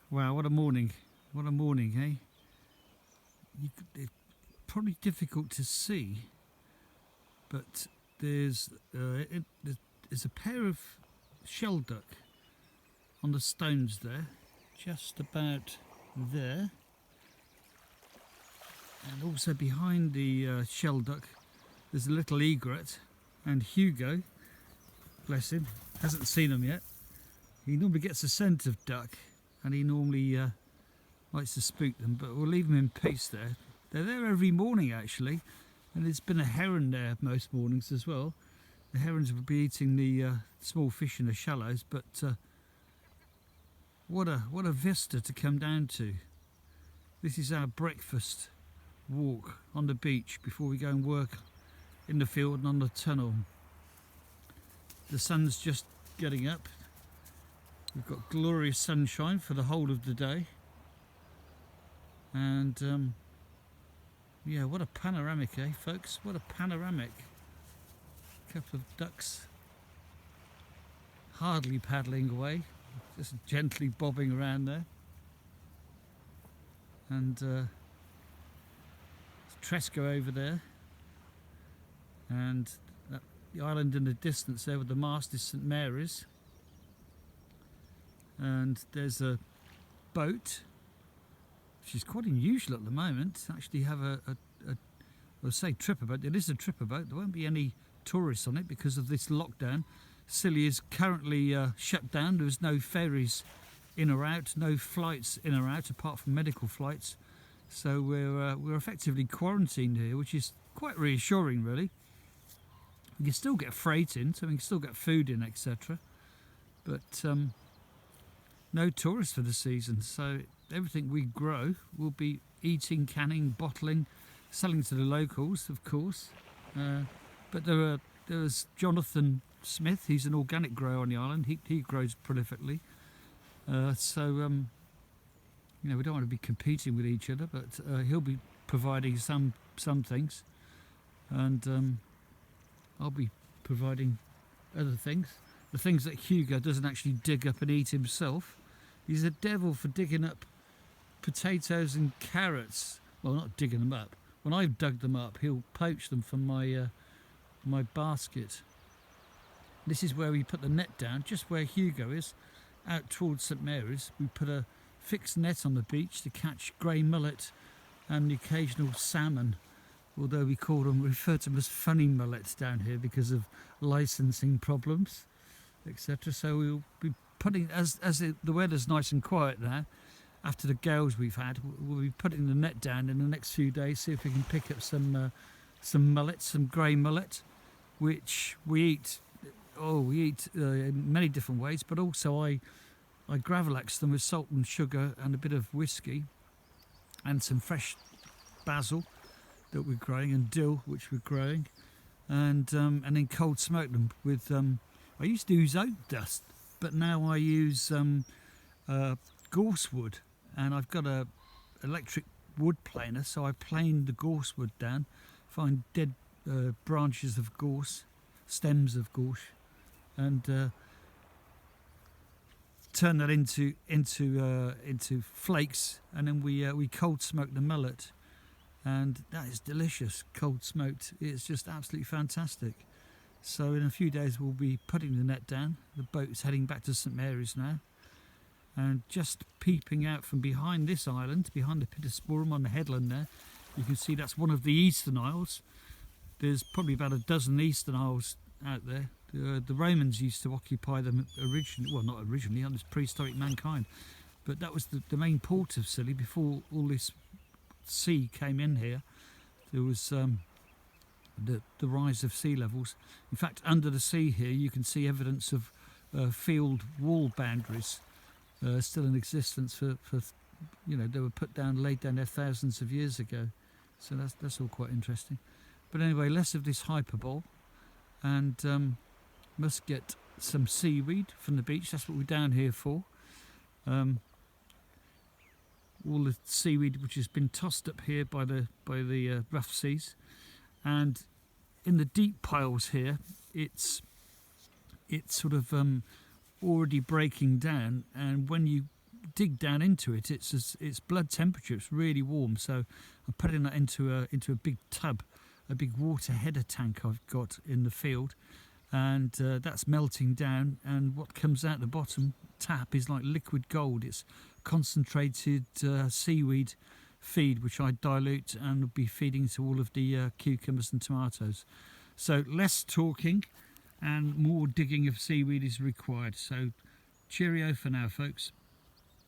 Wow, what a morning. What a morning, eh? It's probably difficult to see, but there's a pair of shell duck on the stones there, just about there. And also behind the shell duck, there's a little egret, and Hugo, bless him, hasn't seen them yet. He normally gets a scent of duck, and he normally likes to spook them, but we'll leave them in peace there. They're there every morning actually, and there's been a heron there most mornings as well. The herons will be eating the small fish in the shallows, but what a vista to come down to. This is our breakfast walk on the beach before we go and work in the field and on the tunnel. The sun's just getting up. We've got glorious sunshine for the whole of the day, and yeah, what a panoramic, eh folks, what a panoramic. A couple of ducks hardly paddling away, just gently bobbing around there, and Tresco over there, and the island in the distance there with the mast is St Mary's. And there's a boat, which is quite unusual at the moment. Actually have I'll say tripper boat. It is a tripper boat. There won't be any tourists on it because of this lockdown. Scilly is currently shut down. There's no ferries in or out, no flights in or out apart from medical flights. So we're effectively quarantined here, which is quite reassuring really. We can still get freight in, so we can still get food in, etc. But no tourists for the season, so everything we grow will be eating, canning, bottling, selling to the locals, of course. But there's Jonathan Smith. He's an organic grower on the island. He grows prolifically. So you know, we don't want to be competing with each other, but he'll be providing some things, and I'll be providing other things. The things that Hugo doesn't actually dig up and eat himself. He's a devil for digging up potatoes and carrots. Well, not digging them up. When I've dug them up, he'll poach them from my my basket. This is where we put the net down, just where Hugo is, out towards St Mary's. We put a fixed net on the beach to catch grey mullet and the occasional salmon, although we refer to them as funny mullets down here because of licensing problems, etc. So we'll be putting, as the weather's nice and quiet now, after the gales we've had, we'll be putting the net down in the next few days, see if we can pick up some mullet, some grey mullet, which we eat. Oh, we eat in many different ways, but also I gravlax them with salt and sugar and a bit of whiskey and some fresh basil that we're growing, and dill which we're growing, and then cold smoke them with I used to use oak dust, but now I use gorse wood, and I've got a electric wood planer, so I plane the gorse wood down, find dead branches of gorse, stems of gorse, and turn that into flakes, and then we cold smoke the mullet, and that is delicious. Cold smoked, it's just absolutely fantastic. So in a few days we'll be putting the net down. The boat's heading back to St Mary's now, and just peeping out from behind this island, behind the Pittosporum on the headland there, you can see that's one of the eastern isles. There's probably about a dozen eastern isles out there. The Romans used to occupy them originally, well, not originally, under prehistoric mankind, but that was the main port of Scilly before all this sea came in here. There was the rise of sea levels. In fact, under the sea here you can see evidence of field wall boundaries still in existence for you know, they were laid down there thousands of years ago. So that's all quite interesting. But anyway, less of this hyperbole, and must get some seaweed from the beach. That's what we're down here for. All the seaweed which has been tossed up here by the rough seas, and in the deep piles here, it's sort of already breaking down, and when you dig down into it, it's blood temperature. It's really warm. So I'm putting that into a big tub, a big water header tank I've got in the field, and that's melting down. And what comes out the bottom tap is like liquid gold. It's concentrated seaweed feed, which I dilute and will be feeding to all of the cucumbers and tomatoes. So less talking and more digging of seaweed is required. So cheerio for now, folks.